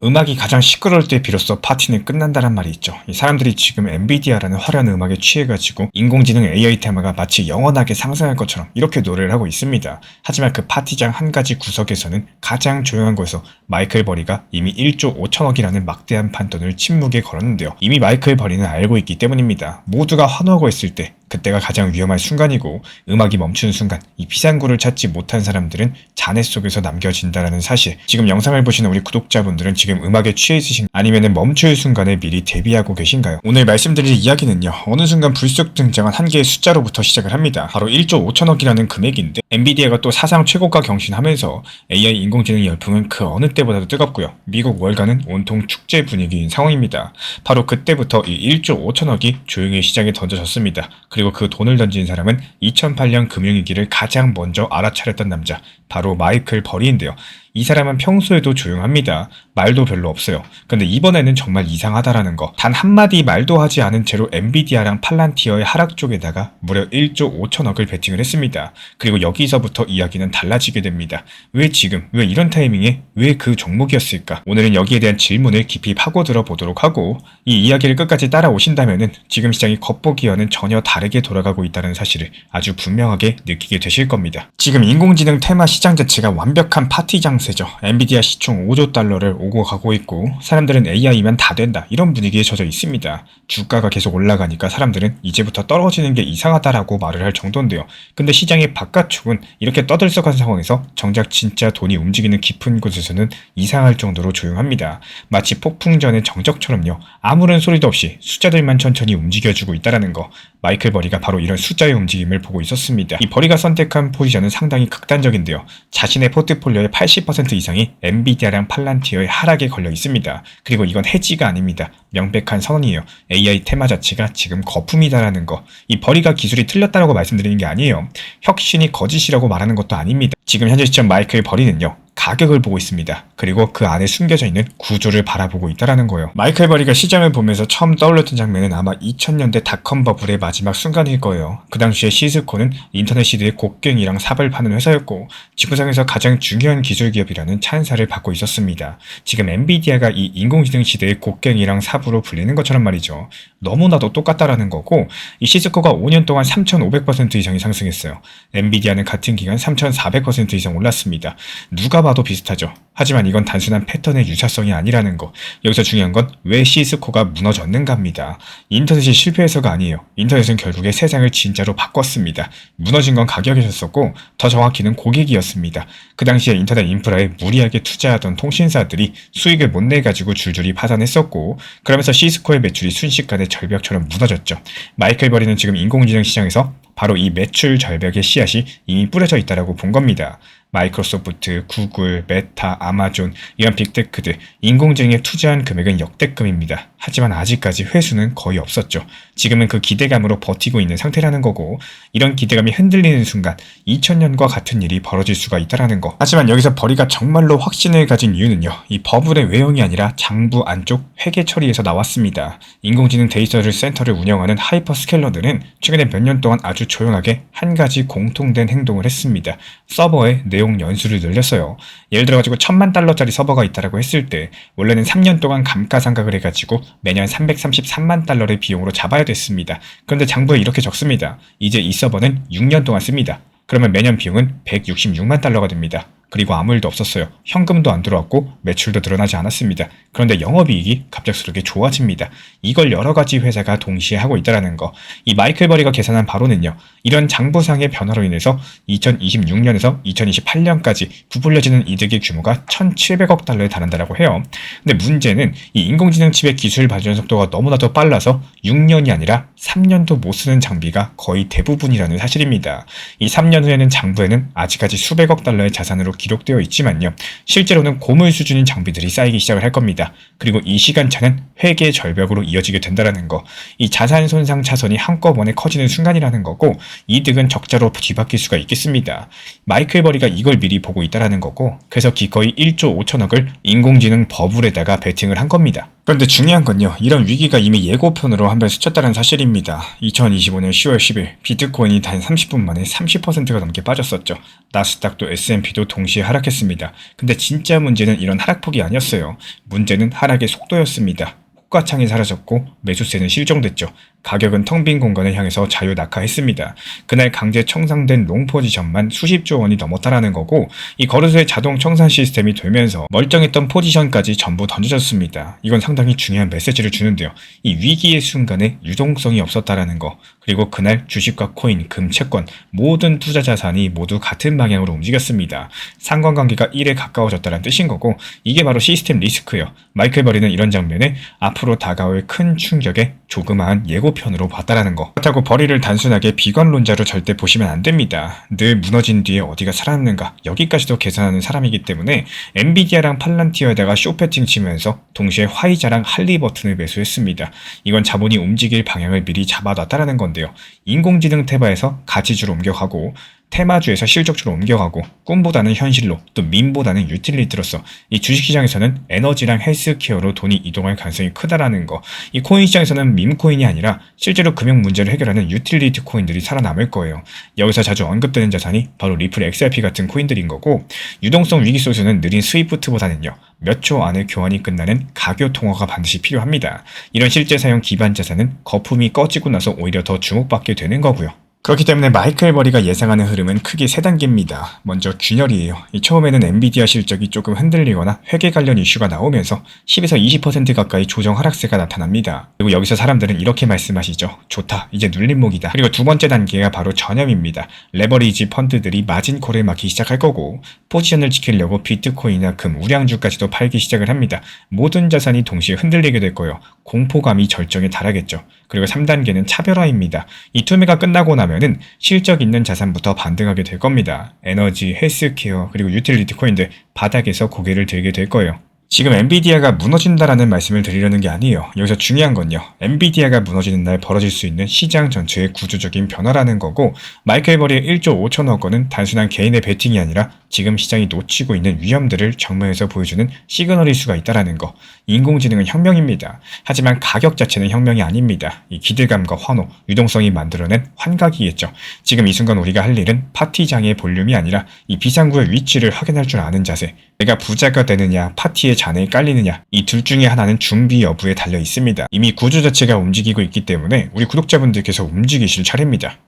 음악이 가장 시끄러울 때 비로소 파티는 끝난다란 말이 있죠. 이 사람들이 지금 엔비디아라는 화려한 음악에 취해가지고 인공지능 AI 테마가 마치 영원하게 상승할 것처럼 이렇게 노래를 하고 있습니다. 하지만 그 파티장 한 가지 구석에서는 가장 조용한 곳에서 마이클 버리가 이미 1조 5천억이라는 막대한 판돈을 침묵에 걸었는데요. 이미 마이클 버리는 알고 있기 때문입니다. 모두가 환호하고 있을 때 그때가 가장 위험한 순간이고, 음악이 멈추는 순간 이 피상구를 찾지 못한 사람들은 잔해 속에서 남겨진다라는 사실. 지금 영상을 보시는 우리 구독자분들은 지금 음악에 취해 있으신, 아니면은 멈출 순간에 미리 대비하고 계신가요? 오늘 말씀드릴 이야기는요, 어느 순간 불쑥 등장한 한 개의 숫자로부터 시작을 합니다. 바로 1조 5천억이라는 금액인데, 엔비디아가 또 사상 최고가 경신하면서 AI 인공지능 열풍은 그 어느 때보다도 뜨겁고요. 미국 월가는 온통 축제 분위기인 상황입니다. 바로 그때부터 이 1조 5천억이 조용히 시장에 던져졌습니다. 그리고 그 돈을 던진 사람은 2008년 금융위기를 가장 먼저 알아차렸던 남자, 바로 마이클 버리인데요. 이 사람은 평소에도 조용합니다. 말도 별로 없어요. 근데 이번에는 정말 이상하다라는 거. 단 한마디 말도 하지 않은 채로 엔비디아랑 팔란티어의 하락 쪽에다가 무려 1조 5천억을 베팅을 했습니다. 그리고 여기서부터 이야기는 달라지게 됩니다. 왜 지금? 왜 이런 타이밍에? 왜 그 종목이었을까? 오늘은 여기에 대한 질문을 깊이 파고들어 보도록 하고, 이 이야기를 끝까지 따라오신다면은 지금 시장이 겉보기와는 전혀 다르게 돌아가고 있다는 사실을 아주 분명하게 느끼게 되실 겁니다. 지금 인공지능 테마 시장 자체가 완벽한 파티 장세죠. 엔비디아 시총 5조 달러를 오고 가고 있고, 사람들은 AI면 다 된다 이런 분위기에 젖어 있습니다. 주가가 계속 올라가니까 사람들은 이제부터 떨어지는 게 이상하다라고 말을 할 정도인데요. 근데 시장의 바깥쪽은 이렇게 떠들썩한 상황에서 정작 진짜 돈이 움직이는 깊은 곳에서는 이상할 정도로 조용합니다. 마치 폭풍 전의 정적처럼요. 아무런 소리도 없이 숫자들만 천천히 움직여주고 있다라는 거. 마이클 버리가 바로 이런 숫자의 움직임을 보고 있었습니다. 이 버리가 선택한 포지션은 상당히 극단적인데요. 자신의 포트폴리오의 80% 이상이 엔비디아랑 팔란티어의 하락에 걸려 있습니다. 그리고 이건 해지가 아닙니다. 명백한 선언이에요. AI 테마 자체가 지금 거품이다라는 거. 이 버리가 기술이 틀렸다라고 말씀드리는 게 아니에요. 혁신이 거짓이라고 말하는 것도 아닙니다. 지금 현재 시점 마이클 버리는요, 가격을 보고 있습니다. 그리고 그 안에 숨겨져 있는 구조를 바라보고 있다라는 거예요. 마이클 버리가 시장을 보면서 처음 떠올렸던 장면은 아마 2000년대 닷컴 버블의 마지막 순간일 거예요. 그 당시에 시스코는 인터넷 시대의 곡괭이랑 삽을 파는 회사였고, 지구상에서 가장 중요한 기술 기업이라는 찬사를 받고 있었습니다. 지금 엔비디아가 이 인공지능 시대의 곡괭이랑 삽으로 불리는 것처럼 말이죠. 너무나도 똑같다라는 거고, 이 시스코가 5년 동안 3500% 이상이 상승했어요. 엔비디아는 같은 기간 3400% 이상 올랐습니다. 누가 봐도 비슷하죠. 하지만 이건 단순한 패턴의 유사성이 아니라는 거. 여기서 중요한 건 왜 시스코가 무너졌는가입니다. 인터넷이 실패해서가 아니에요. 인터넷은 결국에 세상을 진짜로 바꿨습니다. 무너진 건 가격이었었고, 더 정확히는 고객이었습니다. 그 당시에 인터넷 인프라에 무리하게 투자하던 통신사들이 수익을 못 내가지고 줄줄이 파산했었고, 그러면서 시스코의 매출이 순식간에 절벽처럼 무너졌죠. 마이클 버리는 지금 인공지능 시장에서 바로 이 매출 절벽의 씨앗이 이미 뿌려져 있다라고 본 겁니다. 마이크로소프트, 구글, 메타, 아마존 이런 빅테크들 인공지능에 투자한 금액은 역대급입니다. 하지만 아직까지 회수는 거의 없었죠. 지금은 그 기대감으로 버티고 있는 상태라는 거고, 이런 기대감이 흔들리는 순간 2000년과 같은 일이 벌어질 수가 있다라는 거. 하지만 여기서 버리가 정말로 확신을 가진 이유는요, 이 버블의 외형이 아니라 장부 안쪽 회계 처리에서 나왔습니다. 인공지능 데이터 센터를 운영하는 하이퍼스케일러들은 최근에 몇 년 동안 아주 조용하게 한 가지 공통된 행동을 했습니다. 서버에 내용 연수를 늘렸어요. 예를 들어가지고 $10,000,000짜리 서버가 있다라고 했을 때 원래는 3년 동안 감가상각을 해가지고 매년 $333만 비용으로 잡아야 됐습니다. 그런데 장부에 이렇게 적습니다. 이제 이 서버는 6년 동안 씁니다. 그러면 매년 비용은 $166만 됩니다. 그리고 아무 일도 없었어요. 현금도 안 들어왔고 매출도 드러나지 않았습니다. 그런데 영업이익이 갑작스럽게 좋아집니다. 이걸 여러 가지 회사가 동시에 하고 있다는 거. 이 마이클 버리가 계산한 바로는요, 이런 장부상의 변화로 인해서 2026년에서 2028년까지 부풀려지는 이득의 규모가 $1,700억 달한다고 해요. 근데 문제는 이 인공지능 칩의 기술 발전 속도가 너무나도 빨라서 6년이 아니라 3년도 못 쓰는 장비가 거의 대부분이라는 사실입니다. 이 3년 후에는 장부에는 아직까지 수백억 달러의 자산으로 기록되어 있지만요, 실제로는 고물 수준인 장비들이 쌓이기 시작을 할 겁니다. 그리고 이 시간차는 회계 절벽으로 이어지게 된다는 거. 이 자산 손상 차선이 한꺼번에 커지는 순간이라는 거고, 이득은 적자로 뒤바뀔 수가 있겠습니다. 마이클 버리가 이걸 미리 보고 있다는 거고, 그래서 기꺼이 1조 5천억을 인공지능 버블에다가 베팅을 한 겁니다. 그런데 중요한 건요, 이런 위기가 이미 예고편으로 한 발 스쳤다는 사실입니다. 2025년 10월 10일 비트코인이 단 30분 만에 30%가 넘게 빠졌었죠. 나스닥도 S&P도 동시에 하락했습니다. 근데 진짜 문제는 이런 하락폭이 아니었어요. 문제는 하락의 속도였습니다. 호가창이 사라졌고 매수세는 실종됐죠. 가격은 텅 빈 공간을 향해서 자유 낙하했습니다. 그날 강제 청산된 롱 포지션만 수십조 원이 넘었다라는 거고, 이 거래소의 자동 청산 시스템이 되면서 멀쩡했던 포지션까지 전부 던져졌습니다. 이건 상당히 중요한 메시지를 주는데요. 이 위기의 순간에 유동성이 없었다라는 거, 그리고 그날 주식과 코인, 금, 채권 모든 투자 자산이 모두 같은 방향으로 움직였습니다. 상관관계가 1에 가까워졌다는 뜻인 거고, 이게 바로 시스템 리스크예요. 마이클 버리는 이런 장면에 앞으로 다가올 큰 충격의 조그마한 예고편으로 봤다라는 거. 그렇다고 버리를 단순하게 비관론자로 절대 보시면 안 됩니다. 늘 무너진 뒤에 어디가 살아남는가, 여기까지도 계산하는 사람이기 때문에 엔비디아랑 팔란티어에다가 쇼패팅 치면서 동시에 화이자랑 할리버튼을 매수했습니다. 이건 자본이 움직일 방향을 미리 잡아놨다라는 건데요. 인공지능 테마에서 가치주로 옮겨가고, 테마주에서 실적주로 옮겨가고, 꿈보다는 현실로, 또 밈보다는 유틸리티로서 이 주식시장에서는 에너지랑 헬스케어로 돈이 이동할 가능성이 크다라는 거. 이 코인 시장에서는 밈코인이 아니라 실제로 금융 문제를 해결하는 유틸리티 코인들이 살아남을 거예요. 여기서 자주 언급되는 자산이 바로 리플 XRP 같은 코인들인 거고, 유동성 위기 소스는 느린 스위프트보다는요, 몇 초 안에 교환이 끝나는 가교 통화가 반드시 필요합니다. 이런 실제 사용 기반 자산은 거품이 꺼지고 나서 오히려 더 주목받게 되는 거고요. 그렇기 때문에 마이클 버리가 예상하는 흐름은 크게 세 단계입니다. 먼저 균열이에요. 처음에는 엔비디아 실적이 조금 흔들리거나 회계 관련 이슈가 나오면서 10에서 20% 가까이 조정 하락세가 나타납니다. 그리고 여기서 사람들은 이렇게 말씀하시죠. 좋다, 이제 눌림목이다. 그리고 두 번째 단계가 바로 전염입니다. 레버리지 펀드들이 마진콜을 막기 시작할 거고, 포지션을 지키려고 비트코인이나 금, 우량주까지도 팔기 시작을 합니다. 모든 자산이 동시에 흔들리게 될 거예요. 공포감이 절정에 달하겠죠. 그리고 3단계는 차별화입니다. 이 투매가 끝나고 나면은 실적 있는 자산부터 반등하게 될 겁니다. 에너지, 헬스케어, 그리고 유틸리티 코인들 바닥에서 고개를 들게 될 거예요. 지금 엔비디아가 무너진다라는 말씀을 드리려는 게 아니에요. 여기서 중요한 건요, 엔비디아가 무너지는 날 벌어질 수 있는 시장 전체의 구조적인 변화라는 거고, 마이클 버리의 1조 5천억 원은 단순한 개인의 베팅이 아니라 지금 시장이 놓치고 있는 위험들을 정면에서 보여주는 시그널일 수가 있다라는 거. 인공지능은 혁명입니다. 하지만 가격 자체는 혁명이 아닙니다. 이 기대감과 환호, 유동성이 만들어낸 환각이겠죠. 지금 이 순간 우리가 할 일은 파티장의 볼륨이 아니라 이 비상구의 위치를 확인할 줄 아는 자세. 내가 부자가 되느냐, 파티의 잔에 깔리느냐, 이 둘 중에 하나는 준비 여부에 달려 있습니다. 이미 구조 자체가 움직이고 있기 때문에 우리 구독자분들께서 움직이실 차례입니다.